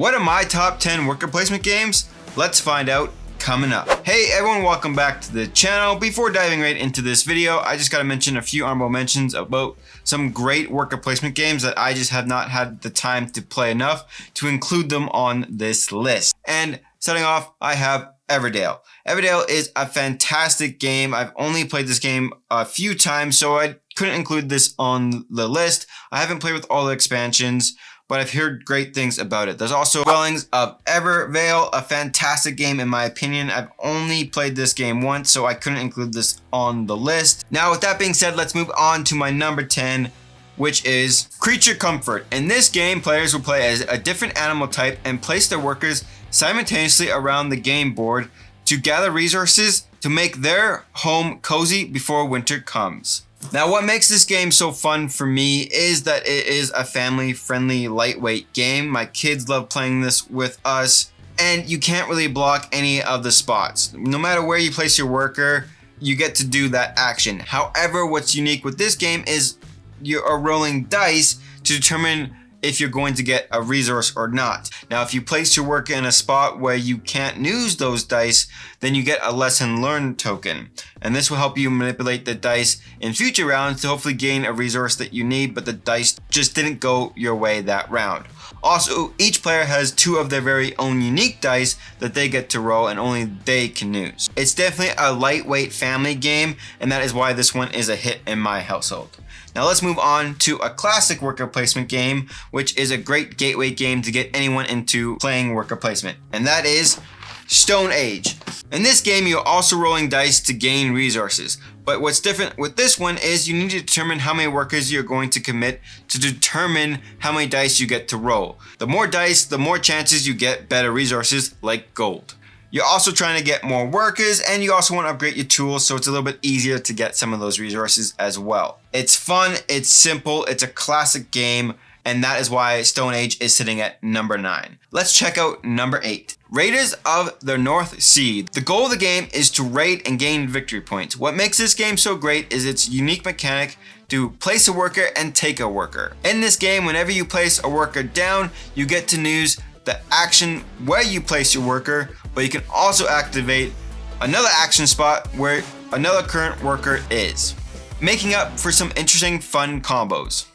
What are my top 10 worker placement games? Let's find out coming up. Hey everyone, welcome back to the channel. Before diving right into this video, I just gotta mention a few honorable mentions about some great worker placement games that I just have not had the time to play enough to include them on this list. And starting off, I have Everdale. Everdale is a fantastic game. I've only played this game a few times, so I couldn't include this on the list. I haven't played with all the expansions, but I've heard great things about it. There's also Dwellings of Evervale, a fantastic game in my opinion. I've only played this game once, so I couldn't include this on the list. Now with that being said, let's move on to my number 10, which is Creature Comfort. In this game, players will play as a different animal type and place their workers simultaneously around the game board to gather resources to make their home cozy before winter comes. Now what makes this game so fun for me is that it is a family-friendly, lightweight game. My kids love playing this with us, and you can't really block any of the spots. No matter where you place your worker, you get to do that action. However, what's unique with this game is you are rolling dice to determine if you're going to get a resource or not. Now, if you place your worker in a spot where you can't use those dice, then you get a lesson learned token. And this will help you manipulate the dice in future rounds to hopefully gain a resource that you need, but the dice just didn't go your way that round. Also, each player has 2 of their very own unique dice that they get to roll and only they can use. It's definitely a lightweight family game, and that is why this one is a hit in my household. Now let's move on to a classic worker placement game, which is a great gateway game to get anyone into playing worker placement, and that is Stoneage. In this game, you're also rolling dice to gain resources, but what's different with this one is you need to determine how many workers you're going to commit to determine how many dice you get to roll. The more dice, the more chances you get better resources like gold. You're also trying to get more workers, and you also want to upgrade your tools, so it's a little bit easier to get some of those resources as well. It's fun, it's simple, it's a classic game, and that is why Stoneage is sitting at number 9. Let's check out number 8. Raiders of the North Sea. The goal of the game is to raid and gain victory points. What makes this game so great is its unique mechanic to place a worker and take a worker. In this game, whenever you place a worker down, you get to use the action where you place your worker, but you can also activate another action spot where another current worker is, making up for some interesting fun combos.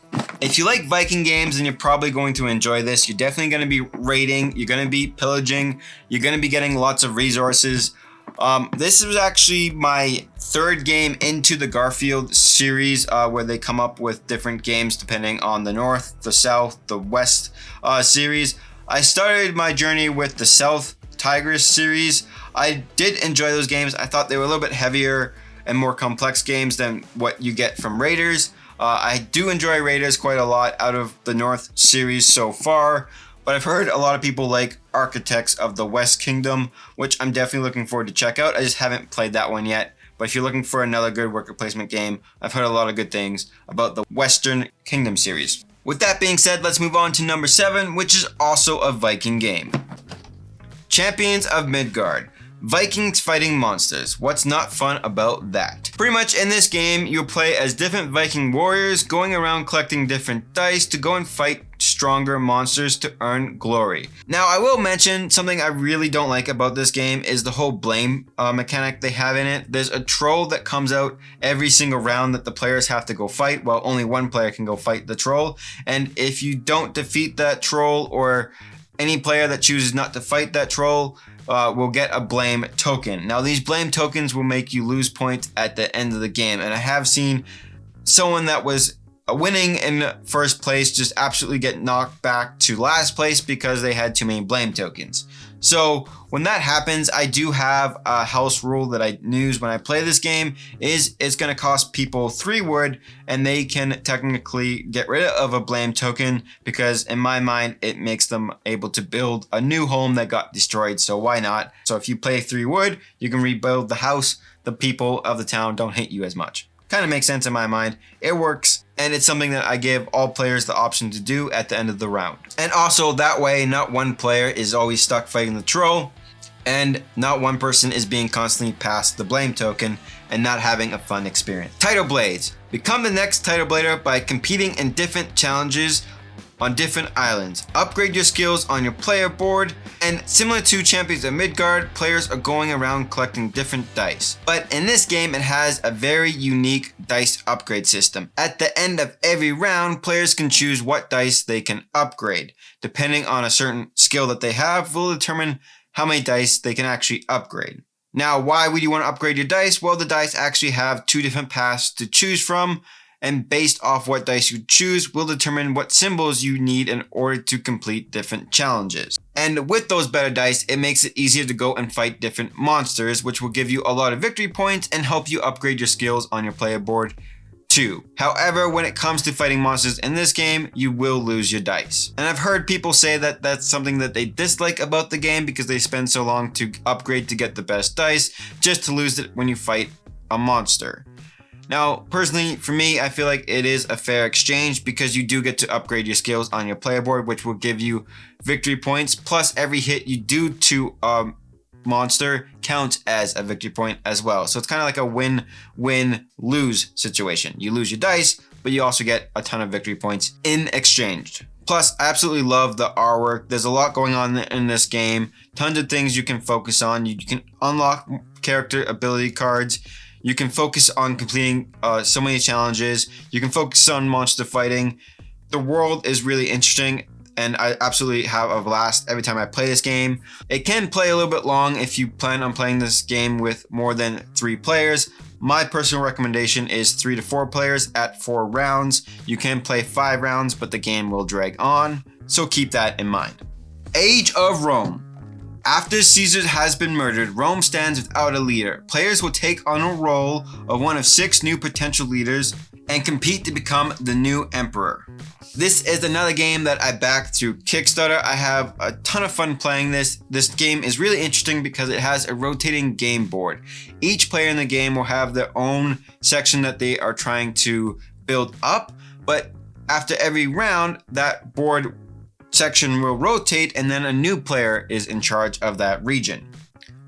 If you like Viking games, then you're probably going to enjoy this. You're definitely going to be raiding, you're going to be pillaging, you're going to be getting lots of resources. This was actually my 3rd game into the Garfield series, where they come up with different games depending on the North, the South, the West series. I started my journey with the South Tigris series. I did enjoy those games. I thought they were a little bit heavier and more complex games than what you get from Raiders. I do enjoy Raiders quite a lot out of the North series so far, but I've heard a lot of people like Architects of the West Kingdom, which I'm definitely looking forward to check out. I just haven't played that one yet, but if you're looking for another good worker placement game, I've heard a lot of good things about the Western Kingdom series. With that being said, let's move on to number 7, which is also a Viking game. Champions of Midgaurd. Vikings fighting monsters. What's not fun about that? Pretty much in this game, you'll play as different Viking warriors going around collecting different dice to go and fight stronger monsters to earn glory. Now, I will mention something I really don't like about this game is the whole blame mechanic they have in it. There's a troll that comes out every single round that the players have to go fight. Well, only one player can go fight the troll. And if you don't defeat that troll, or any player that chooses not to fight that troll, will get a blame token. Now, these blame tokens will make you lose points at the end of the game. And I have seen someone that was winning in first place just absolutely get knocked back to last place because they had too many blame tokens. So when that happens, I do have a house rule that I use when I play this game, is it's going to cost people 3 wood, and they can technically get rid of a blame token because in my mind it makes them able to build a new home that got destroyed, so why not? So if you play 3 wood, you can rebuild the house. The people of the town don't hate you as much. Kind of makes sense in my mind. It works, and it's something that I give all players the option to do at the end of the round. And also that way, not one player is always stuck fighting the troll, and not one person is being constantly passed the blame token and not having a fun experience. Tidal Blades. Become the next Tidal Blader by competing in different challenges on different islands. Upgrade your skills on your player board, and similar to Champions of Midgaurd, players are going around collecting different dice. But in this game, it has a very unique dice upgrade system. At the end of every round, players can choose what dice they can upgrade. Depending on a certain skill that they have, will determine how many dice they can actually upgrade. Now, why would you want to upgrade your dice? Well, the dice actually have two different paths to choose from, and based off what dice you choose will determine what symbols you need in order to complete different challenges. And with those better dice, it makes it easier to go and fight different monsters, which will give you a lot of victory points and help you upgrade your skills on your player board too. However, when it comes to fighting monsters in this game, you will lose your dice. And I've heard people say that that's something that they dislike about the game because they spend so long to upgrade to get the best dice, just to lose it when you fight a monster. Now, personally, for me, I feel like it is a fair exchange because you do get to upgrade your skills on your player board, which will give you victory points, plus every hit you do to a monster counts as a victory point as well. So it's kind of like a win-win-lose situation. You lose your dice, but you also get a ton of victory points in exchange. Plus, I absolutely love the artwork. There's a lot going on in this game. Tons of things you can focus on. You can unlock character ability cards. You can focus on completing so many challenges. You can focus on monster fighting. The world is really interesting, and I absolutely have a blast every time I play this game. It can play a little bit long if you plan on playing this game with more than 3 players. My personal recommendation is 3 to 4 players at 4 rounds. You can play 5 rounds, but the game will drag on, so keep that in mind. Age of Rome. After Caesar has been murdered, Rome stands without a leader. Players will take on a role of one of 6 new potential leaders and compete to become the new emperor. This is another game that I backed through Kickstarter. I have a ton of fun playing this. This game is really interesting because it has a rotating game board. Each player in the game will have their own section that they are trying to build up, but after every round, that board section will rotate and then a new player is in charge of that region,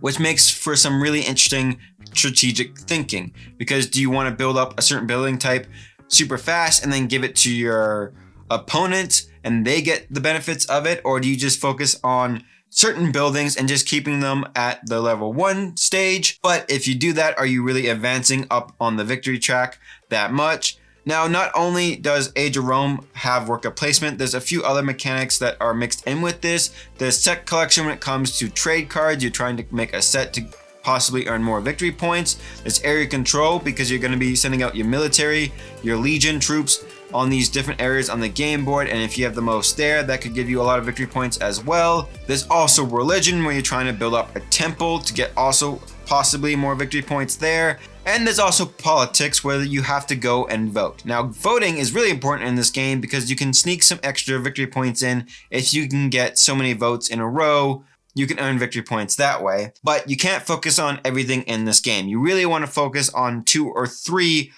which makes for some really interesting strategic thinking, because do you want to build up a certain building type super fast and then give it to your opponent and they get the benefits of it, or do you just focus on certain buildings and just keeping them at the level 1 stage? But if you do that, are you really advancing up on the victory track that much? Now, not only does Age of Rome have worker placement, there's a few other mechanics that are mixed in with this. There's set collection when it comes to trade cards. You're trying to make a set to possibly earn more victory points. There's area control because you're going to be sending out your military, your legion troops on these different areas on the game board, and if you have the most there, that could give you a lot of victory points as well. There's also religion where you're trying to build up a temple to get also possibly more victory points there. And there's also politics where you have to go and vote. Now, voting is really important in this game because you can sneak some extra victory points in. If you can get so many votes in a row, you can earn victory points that way. But you can't focus on everything in this game. You really want to focus on 2 or 3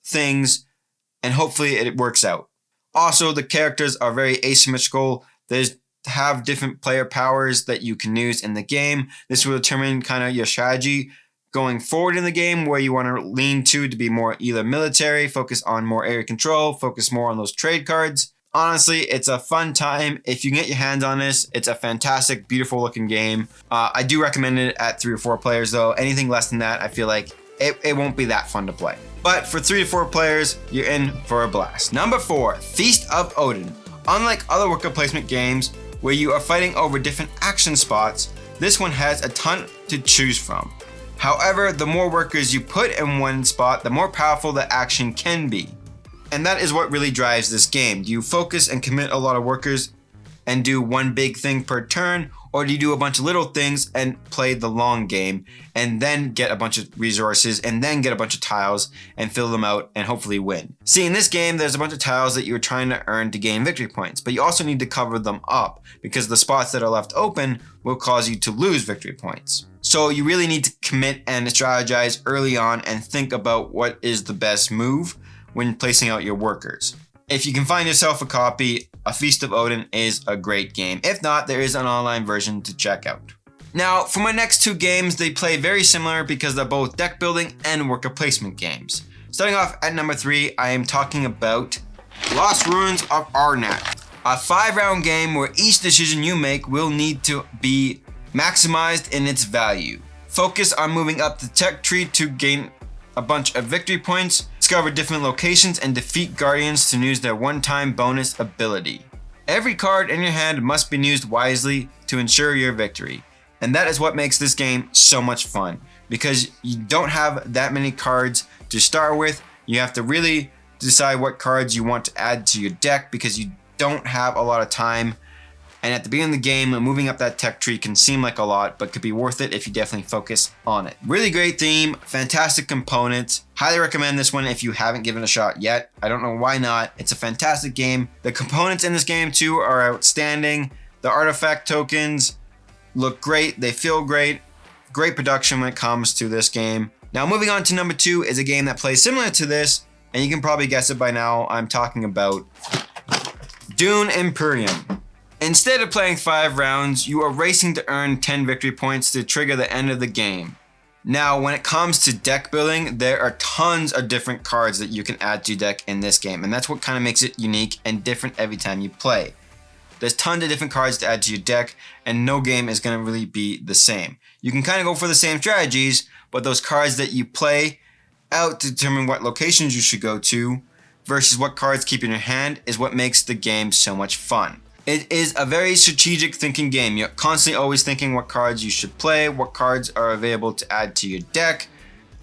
things, and hopefully it works out. Also, the characters are very asymmetrical. There's have different player powers that you can use in the game. This will determine kind of your strategy going forward in the game, where you want to lean to be more either military, focus on more area control, focus more on those trade cards. Honestly, it's a fun time. If you can get your hands on this, it's a fantastic, beautiful looking game. I do recommend it at 3 or 4 players though. Anything less than that, I feel like it won't be that fun to play. But for 3 to 4 players, you're in for a blast. Number 4, Feast of Odin. Unlike other worker placement games where you are fighting over different action spots, this one has a ton to choose from. However, the more workers you put in one spot, the more powerful the action can be. And that is what really drives this game. Do you focus and commit a lot of workers and do one big thing per turn, or do you do a bunch of little things and play the long game and then get a bunch of resources and then get a bunch of tiles and fill them out and hopefully win? See, in this game, there's a bunch of tiles that you're trying to earn to gain victory points, but you also need to cover them up because the spots that are left open will cause you to lose victory points. So you really need to commit and strategize early on and think about what is the best move when placing out your workers. If you can find yourself a copy, A Feast of Odin is a great game. If not, there is an online version to check out. Now, for my next 2 games, they play very similar because they're both deck building and worker placement games. Starting off at number 3, I am talking about Lost Ruins of Arnak. A 5-round game where each decision you make will need to be maximized in its value. Focus on moving up the tech tree to gain a bunch of victory points, discover different locations, and defeat guardians to use their one-time bonus ability. Every card in your hand must be used wisely to ensure your victory. And that is what makes this game so much fun, because you don't have that many cards to start with. You have to really decide what cards you want to add to your deck because you don't have a lot of time. And at the beginning of the game, moving up that tech tree can seem like a lot, but could be worth it if you definitely focus on it. Really great theme, fantastic components. Highly recommend this one if you haven't given it a shot yet. I don't know why not. It's a fantastic game. The components in this game too are outstanding. The artifact tokens look great. They feel great. Great production when it comes to this game. Now moving on to number 2 is a game that plays similar to this, and you can probably guess it by now. I'm talking about Dune Imperium. Instead of playing 5 rounds, you are racing to earn 10 victory points to trigger the end of the game. Now, when it comes to deck building, there are tons of different cards that you can add to your deck in this game, and that's what kind of makes it unique and different every time you play. There's tons of different cards to add to your deck, and no game is going to really be the same. You can kind of go for the same strategies, but those cards that you play out to determine what locations you should go to versus what cards keep in your hand is what makes the game so much fun. It is a very strategic thinking game. You're constantly always thinking what cards you should play, what cards are available to add to your deck.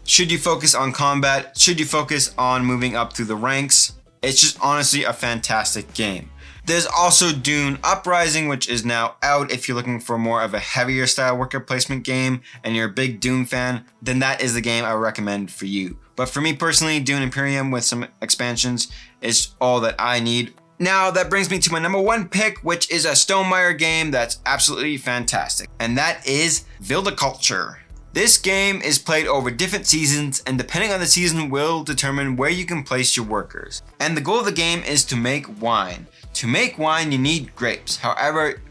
Should you focus on combat? Should you focus on moving up through the ranks? It's just honestly a fantastic game. There's also Dune Uprising, which is now out. If you're looking for more of a heavier style worker placement game and you're a big Dune fan, then that is the game I recommend for you. But for me personally, Dune Imperium with some expansions is all that I need. Now that brings me to my number 1 pick, which is a Stonemaier game that's absolutely fantastic, and that is Viticulture. This game is played over different seasons, and depending on the season will determine where you can place your workers. And the goal of the game is to make wine. To make wine, you need grapes. However,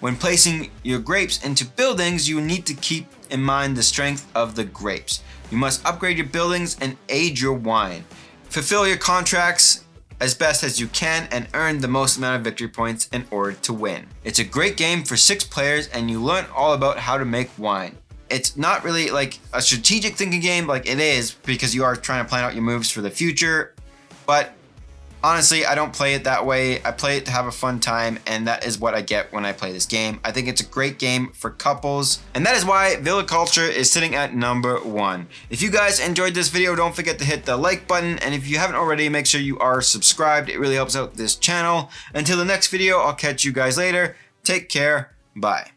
when placing your grapes into buildings, you need to keep in mind the strength of the grapes. You must upgrade your buildings and age your wine. Fulfill your contracts as best as you can and earn the most amount of victory points in order to win. It's a great game for 6 players and you learn all about how to make wine. It's not really like a strategic thinking game like it is because you are trying to plan out your moves for the future, but honestly, I don't play it that way. I play it to have a fun time, and that is what I get when I play this game. I think it's a great game for couples, and that is why Viticulture is sitting at number 1. If you guys enjoyed this video, don't forget to hit the like button, and if you haven't already, make sure you are subscribed. It really helps out this channel. Until the next video, I'll catch you guys later. Take care. Bye.